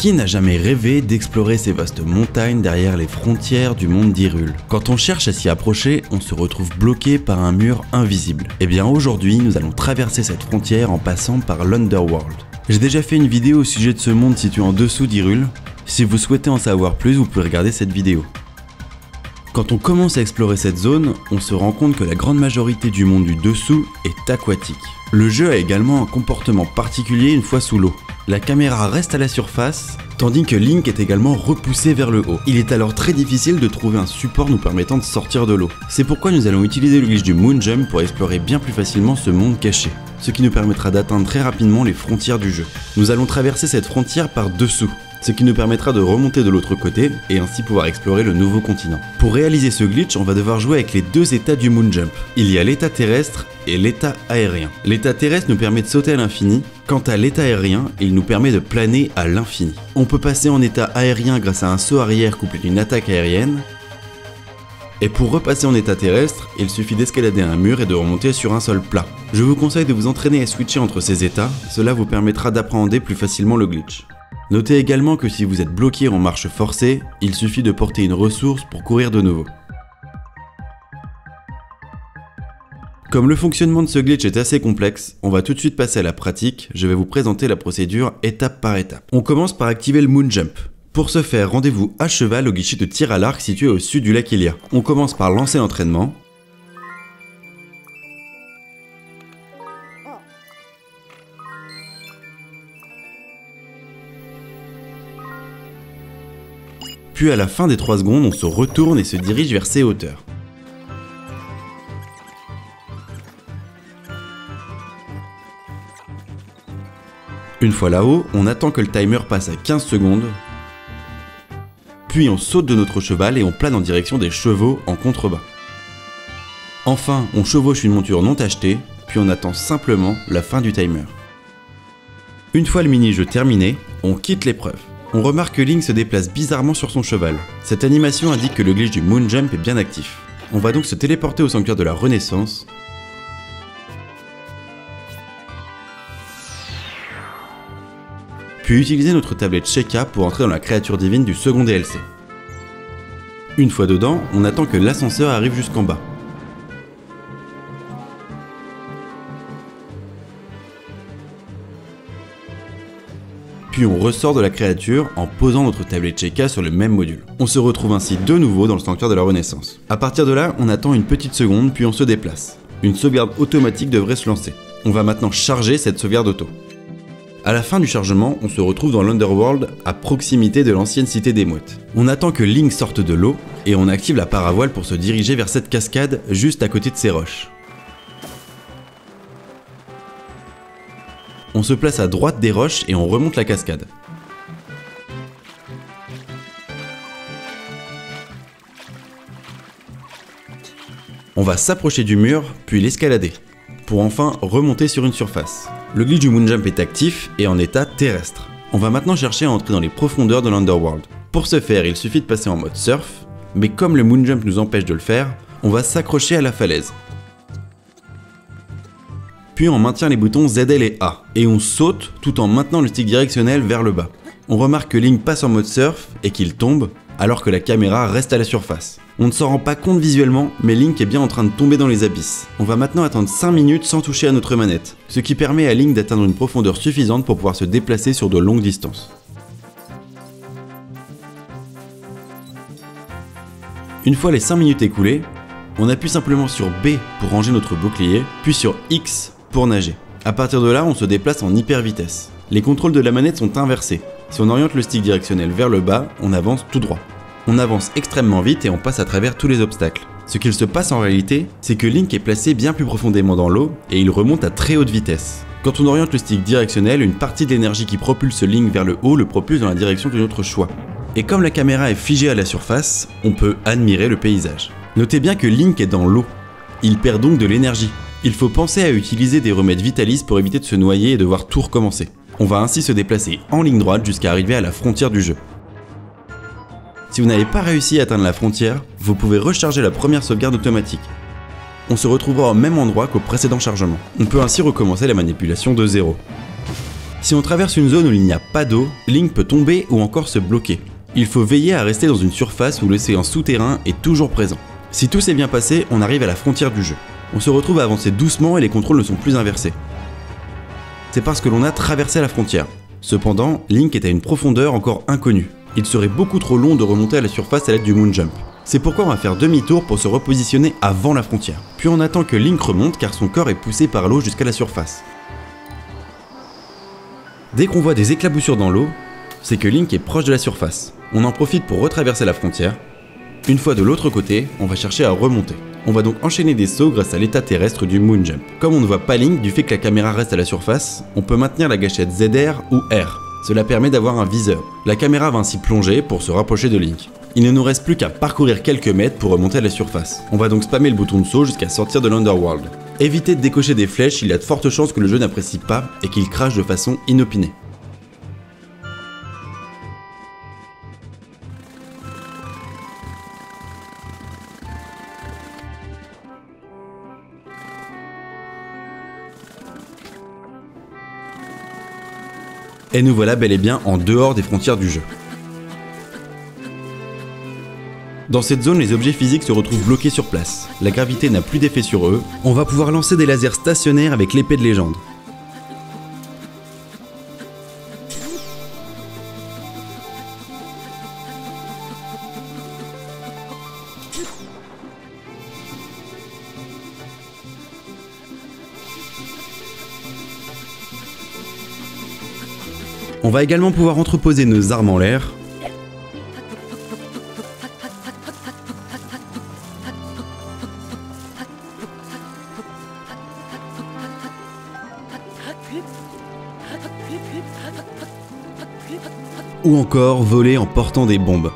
Qui n'a jamais rêvé d'explorer ces vastes montagnes derrière les frontières du monde d'Hyrule? Quand on cherche à s'y approcher, on se retrouve bloqué par un mur invisible. Et bien aujourd'hui, nous allons traverser cette frontière en passant par l'Underworld. J'ai déjà fait une vidéo au sujet de ce monde situé en dessous d'Hyrule. Si vous souhaitez en savoir plus, vous pouvez regarder cette vidéo. Quand on commence à explorer cette zone, on se rend compte que la grande majorité du monde du dessous est aquatique. Le jeu a également un comportement particulier une fois sous l'eau. La caméra reste à la surface, tandis que Link est également repoussé vers le haut. Il est alors très difficile de trouver un support nous permettant de sortir de l'eau. C'est pourquoi nous allons utiliser le glitch du Moon Jump pour explorer bien plus facilement ce monde caché, ce qui nous permettra d'atteindre très rapidement les frontières du jeu. Nous allons traverser cette frontière par dessous, ce qui nous permettra de remonter de l'autre côté et ainsi pouvoir explorer le nouveau continent. Pour réaliser ce glitch, on va devoir jouer avec les deux états du Moon Jump. Il y a l'état terrestre et l'état aérien. L'état terrestre nous permet de sauter à l'infini, quant à l'état aérien, il nous permet de planer à l'infini. On peut passer en état aérien grâce à un saut arrière couplé d'une attaque aérienne, et pour repasser en état terrestre, il suffit d'escalader un mur et de remonter sur un sol plat. Je vous conseille de vous entraîner à switcher entre ces états, cela vous permettra d'appréhender plus facilement le glitch. Notez également que si vous êtes bloqué en marche forcée, il suffit de porter une ressource pour courir de nouveau. Comme le fonctionnement de ce glitch est assez complexe, on va tout de suite passer à la pratique, je vais vous présenter la procédure étape par étape. On commence par activer le Moon Jump. Pour ce faire, rendez-vous à cheval au guichet de tir à l'arc situé au sud du lac Hylia. On commence par lancer l'entraînement. Puis à la fin des 3 secondes, on se retourne et se dirige vers ces hauteurs. Une fois là-haut, on attend que le timer passe à 15 secondes, puis on saute de notre cheval et on plane en direction des chevaux en contrebas. Enfin, on chevauche une monture non tachetée, puis on attend simplement la fin du timer. Une fois le mini-jeu terminé, on quitte l'épreuve. On remarque que Link se déplace bizarrement sur son cheval. Cette animation indique que le glitch du Moon Jump est bien actif. On va donc se téléporter au sanctuaire de la Renaissance. Puis utiliser notre tablette Sheikah pour entrer dans la créature divine du second DLC. Une fois dedans, on attend que l'ascenseur arrive jusqu'en bas. Puis on ressort de la créature en posant notre tablette Sheikah sur le même module. On se retrouve ainsi de nouveau dans le sanctuaire de la Renaissance. A partir de là, on attend une petite seconde puis on se déplace. Une sauvegarde automatique devrait se lancer. On va maintenant charger cette sauvegarde auto. A la fin du chargement, on se retrouve dans l'Underworld à proximité de l'ancienne cité des mouettes. On attend que Link sorte de l'eau et on active la paravoile pour se diriger vers cette cascade juste à côté de ces roches. On se place à droite des roches et on remonte la cascade. On va s'approcher du mur, puis l'escalader, pour enfin remonter sur une surface. Le glitch du Moon Jump est actif et en état terrestre. On va maintenant chercher à entrer dans les profondeurs de l'Underworld. Pour ce faire, il suffit de passer en mode surf, mais comme le Moon Jump nous empêche de le faire, on va s'accrocher à la falaise. Puis on maintient les boutons ZL et A, et on saute tout en maintenant le stick directionnel vers le bas. On remarque que Link passe en mode surf et qu'il tombe, alors que la caméra reste à la surface. On ne s'en rend pas compte visuellement, mais Link est bien en train de tomber dans les abysses. On va maintenant attendre 5 minutes sans toucher à notre manette, ce qui permet à Link d'atteindre une profondeur suffisante pour pouvoir se déplacer sur de longues distances. Une fois les 5 minutes écoulées, on appuie simplement sur B pour ranger notre bouclier, puis sur X pour nager. A partir de là, on se déplace en hyper vitesse. Les contrôles de la manette sont inversés. Si on oriente le stick directionnel vers le bas, on avance tout droit. On avance extrêmement vite et on passe à travers tous les obstacles. Ce qu'il se passe en réalité, c'est que Link est placé bien plus profondément dans l'eau et il remonte à très haute vitesse. Quand on oriente le stick directionnel, une partie de l'énergie qui propulse Link vers le haut le propulse dans la direction de notre choix. Et comme la caméra est figée à la surface, on peut admirer le paysage. Notez bien que Link est dans l'eau. Il perd donc de l'énergie. Il faut penser à utiliser des remèdes vitalistes pour éviter de se noyer et devoir tout recommencer. On va ainsi se déplacer en ligne droite jusqu'à arriver à la frontière du jeu. Si vous n'avez pas réussi à atteindre la frontière, vous pouvez recharger la première sauvegarde automatique. On se retrouvera au même endroit qu'au précédent chargement. On peut ainsi recommencer la manipulation de zéro. Si on traverse une zone où il n'y a pas d'eau, Link peut tomber ou encore se bloquer. Il faut veiller à rester dans une surface où l'océan souterrain est toujours présent. Si tout s'est bien passé, on arrive à la frontière du jeu. On se retrouve à avancer doucement et les contrôles ne sont plus inversés. C'est parce que l'on a traversé la frontière. Cependant, Link est à une profondeur encore inconnue. Il serait beaucoup trop long de remonter à la surface à l'aide du Moon Jump. C'est pourquoi on va faire demi-tour pour se repositionner avant la frontière. Puis on attend que Link remonte car son corps est poussé par l'eau jusqu'à la surface. Dès qu'on voit des éclaboussures dans l'eau, c'est que Link est proche de la surface. On en profite pour retraverser la frontière. Une fois de l'autre côté, on va chercher à remonter. On va donc enchaîner des sauts grâce à l'état terrestre du Moon Jump. Comme on ne voit pas Link du fait que la caméra reste à la surface, on peut maintenir la gâchette ZR ou R. Cela permet d'avoir un viseur. La caméra va ainsi plonger pour se rapprocher de Link. Il ne nous reste plus qu'à parcourir quelques mètres pour remonter à la surface. On va donc spammer le bouton de saut jusqu'à sortir de l'Underworld. Évitez de décocher des flèches, il y a de fortes chances que le jeu n'apprécie pas et qu'il crache de façon inopinée. Et nous voilà bel et bien en dehors des frontières du jeu. Dans cette zone, les objets physiques se retrouvent bloqués sur place. La gravité n'a plus d'effet sur eux. On va pouvoir lancer des lasers stationnaires avec l'épée de légende. On va également pouvoir entreposer nos armes en l'air. Ou encore voler en portant des bombes.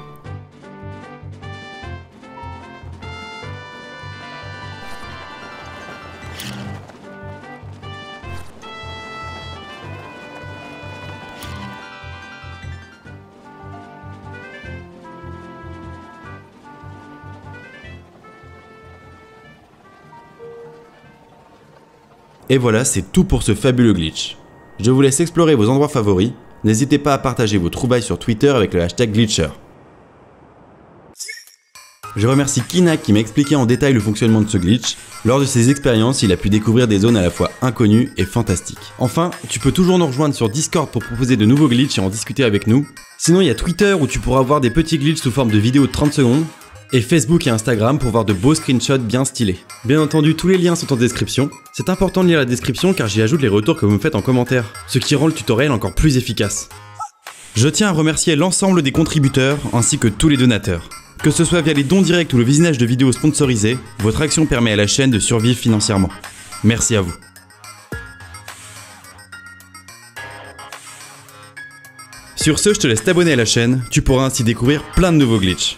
Et voilà, c'est tout pour ce fabuleux glitch. Je vous laisse explorer vos endroits favoris. N'hésitez pas à partager vos trouvailles sur Twitter avec le hashtag Glitcher. Je remercie Kina qui m'a expliqué en détail le fonctionnement de ce glitch. Lors de ses expériences, il a pu découvrir des zones à la fois inconnues et fantastiques. Enfin, tu peux toujours nous rejoindre sur Discord pour proposer de nouveaux glitches et en discuter avec nous. Sinon, il y a Twitter où tu pourras voir des petits glitches sous forme de vidéos de 30 secondes. Et Facebook et Instagram pour voir de beaux screenshots bien stylés. Bien entendu, tous les liens sont en description. C'est important de lire la description car j'y ajoute les retours que vous me faites en commentaire, ce qui rend le tutoriel encore plus efficace. Je tiens à remercier l'ensemble des contributeurs ainsi que tous les donateurs. Que ce soit via les dons directs ou le visionnage de vidéos sponsorisées, votre action permet à la chaîne de survivre financièrement. Merci à vous. Sur ce, je te laisse t'abonner à la chaîne, tu pourras ainsi découvrir plein de nouveaux glitches.